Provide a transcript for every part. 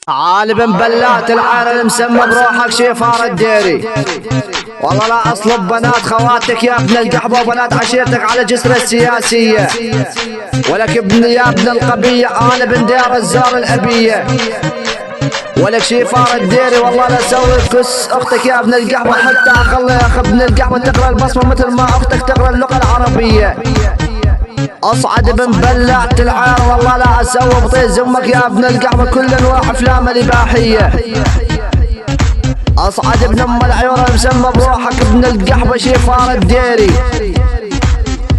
عالم بلات العالم مسمى بروحك شيفار الديري. والله لا اصلب بنات خواتك يا ابن القحبه وبنات عشيرتك على جسر السياسيه، ولك يا ابن القبيه انا بن دير الزار الابيه، ولك شيفار الديري. والله لا اسوي كس اختك يا ابن القحبه حتى اخلي يا اخ ابن القحبه تقرا البصمه مثل ما اختك تقرا اللغه العربيه. اصعد بن بلعت العار والله لا اسوي بطيز امك يا ابن القحبه كل انواع افلام الاباحيه. اصعد ابن ام العيون مسمى بروحك ابن القحبه شيفار الديري،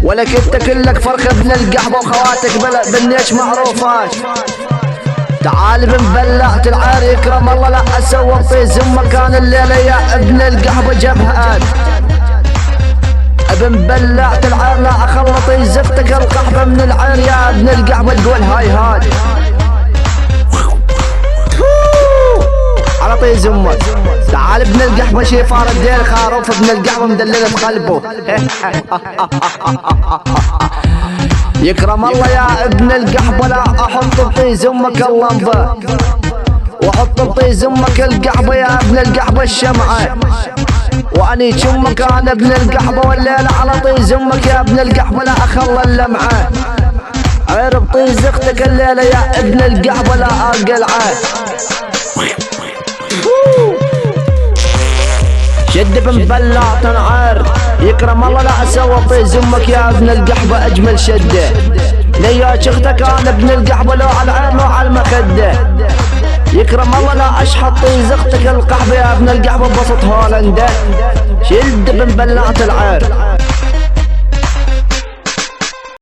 ولك انت كلك فرخ ابن القحبه وخواتك بالنيش معروفات. تعال بن بلعت العار يكرم الله لا اسوي بطيز امك كان الليله يا ابن القحبه جبهات. ابن بلعت العار لا اخلط يزفتك القحبه من العير يا ابن القحبه تقول هاي هاد على طيز امك. تعال ابن القحبه شيفار الدير خاروف ابن القحبه مدلله قلبه يكرم الله يا ابن القحبه لا احط بطيز امك اللمبه واحط بطيز امك القحبه يا ابن القحبه الشمعه، واني شمك انا ابن القحبه والليله على طيز امك يا ابن القحبه لا اخلى اللمعه. غير بطيز اختك الليله يا ابن القحبه لا اقلعه. شد بن بلعت نعار يكرم الله لا اسوى طيز امك يا ابن القحبه اجمل شده. لياش اختك انا ابن القحبه لو على العين لو على المخده. يكرم الله لا اشحط طيز اختك القحبه يا ابن القحبه بسط هولندا. شد بن بلعت العار